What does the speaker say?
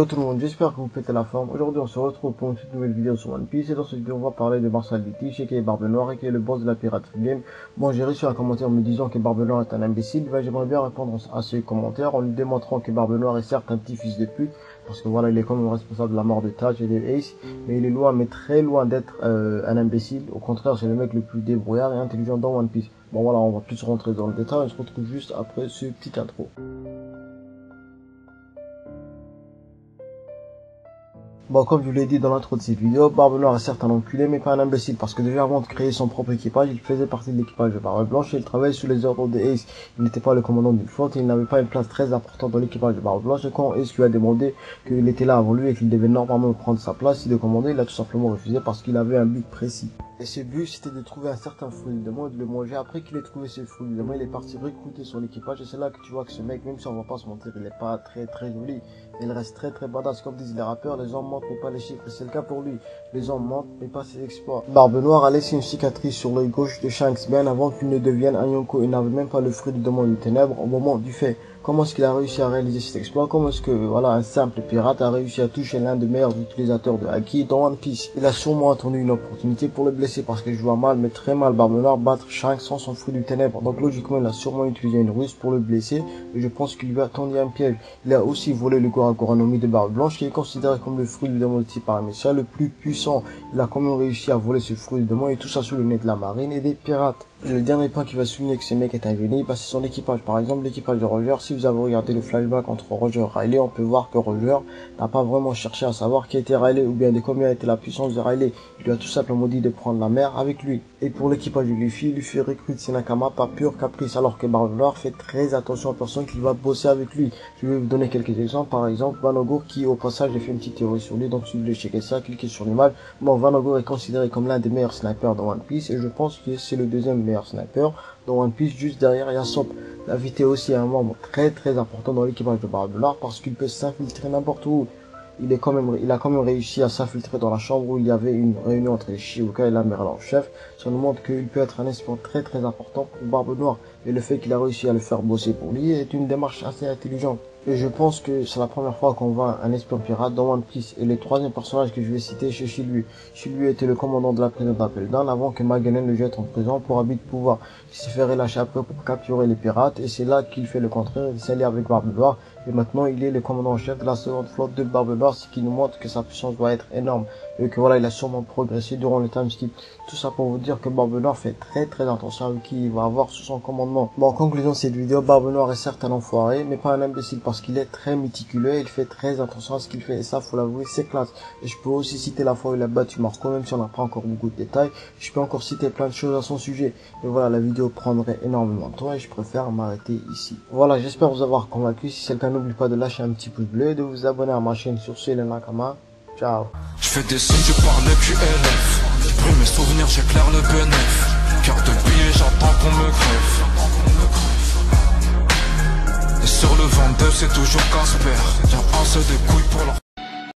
Yo tout le monde, j'espère que vous pétez la forme. Aujourd'hui on se retrouve pour une toute nouvelle vidéo sur One Piece et dans cette vidéo on va parler de Marshall Viti, qui est Barbe Noire et qui est le boss de la Pirate Game. Bon, j'ai reçu un commentaire me disant que Barbe Noire est un imbécile. J'aimerais bien répondre à ce commentaire en lui démontrant que Barbe Noire est certes un petit fils de pute, parce que voilà, il est quand même responsable de la mort de Taj et de Ace, mais il est loin, mais très loin d'être un imbécile. Au contraire, c'est le mec le plus débrouillard et intelligent dans One Piece. Bon voilà, on va plus rentrer dans le détail, on se retrouve juste après ce petit intro. Bon, comme je vous l'ai dit dans l'intro de cette vidéo, Barbe Noire est certes un enculé, mais pas un imbécile, parce que déjà avant de créer son propre équipage, il faisait partie de l'équipage de Barbe Blanche et il travaillait sous les ordres de Ace. Il n'était pas le commandant d'une flotte et il n'avait pas une place très importante dans l'équipage de Barbe Blanche, et quand Ace lui a demandé qu'il était là avant lui et qu'il devait normalement prendre sa place, il a commandé, il a tout simplement refusé parce qu'il avait un but précis. Et ce but, c'était de trouver un certain fruit de démon et de le manger. Après qu'il ait trouvé ce fruit de démon, il est parti recruter son équipage. Et c'est là que tu vois que ce mec, même si on va pas se mentir, il est pas très joli. Il reste très badass. Comme disent les rappeurs, les hommes mentent mais pas les chiffres. Et c'est le cas pour lui. Les hommes mentent mais pas ses exploits. Barbe Noire a laissé une cicatrice sur l'œil gauche de Shanks bien avant qu'il ne devienne un Yonko. Il n'avait même pas le fruit du démon du ténèbre au moment du fait. Comment est-ce qu'il a réussi à réaliser cet exploit? Comment est-ce que, voilà, un simple pirate a réussi à toucher l'un des meilleurs utilisateurs de Haki dans One Piece? Il a sûrement attendu une opportunité pour le blesser parce que je vois mal, mais très mal, Barbe Noire battre Shanks sans son fruit du ténèbre. Donc logiquement, il a sûrement utilisé une ruse pour le blesser et je pense qu'il lui a tendu un piège. Il a aussi volé le Goragoranami de Barbe Blanche qui est considéré comme le fruit du démon par un messiah le plus puissant. Il a quand même réussi à voler ce fruit du démon et tout ça sous le nez de la marine et des pirates. Et le dernier point qui va souligner que ce mec est un génie, c'est son équipage. Par exemple, l'équipage de Roger. Si vous avez regardé le flashback entre Roger et Riley, on peut voir que Roger n'a pas vraiment cherché à savoir qui était Riley ou bien de combien était la puissance de Riley. Il lui a tout simplement dit de prendre la mer avec lui. Et pour l'équipage de Luffy recrute ses Nakama par pur caprice, alors que Barbe Noire fait très attention aux personnes qui va bosser avec lui. Je vais vous donner quelques exemples. Par exemple, Vanagour, qui au passage j'ai fait une petite théorie sur lui, donc si vous voulez checker ça, cliquez sur l'image. Bon, Vanagour est considéré comme l'un des meilleurs snipers dans One Piece et je pense que c'est le deuxième meilleur sniper dans One Piece. Juste derrière il y a Sop. L'invité aussi est un membre très important dans l'équipage de Barbe Noire parce qu'il peut s'infiltrer n'importe où. Il a quand même réussi à s'infiltrer dans la chambre où il y avait une réunion entre les Shiuka et la Merlan chef. Ça nous montre qu'il peut être un espion très important pour Barbe Noire. Et le fait qu'il a réussi à le faire bosser pour lui est une démarche assez intelligente. Et je pense que c'est la première fois qu'on voit un espion pirate dans One Piece. Et le troisième personnage que je vais citer, c'est Shilui. Shilui était le commandant de la prison d'Apeldoorn avant que Maganen le jette en prison pour abus de pouvoir. Il s'est fait relâcher après pour capturer les pirates et c'est là qu'il fait le contraire. Il s'allie avec Barbe Noire et maintenant il est le commandant en chef de la seconde flotte de Barbe Noire, ce qui nous montre que sa puissance doit être énorme et que voilà, il a sûrement progressé durant le time skip. Tout ça pour vous dire que Barbe Noire fait très attention avec qui il va avoir sous son commandement. Bon, en conclusion de cette vidéo, Barbe Noire est certes un enfoiré, mais pas un imbécile parce qu'il est très méticuleux et il fait très attention à ce qu'il fait et ça, faut l'avouer, c'est classe. Et je peux aussi citer la fois où il a battu Marco, même si on n'a pas encore beaucoup de détails. Je peux encore citer plein de choses à son sujet. Et voilà, la vidéo prendrait énormément de temps et je préfère m'arrêter ici. Voilà, j'espère vous avoir convaincu. Si c'est le cas, n'oubliez pas de lâcher un petit pouce bleu et de vous abonner à ma chaîne. Sur ce, les Nakama. Ciao. Je fais des signes, je parle QLF. Je brûle mes souvenirs, j'éclaire le bénéf. Cœur de billet, j'attends qu'on me crève. Et sur le 22, c'est toujours Casper. Y'a un seul des couilles pour leur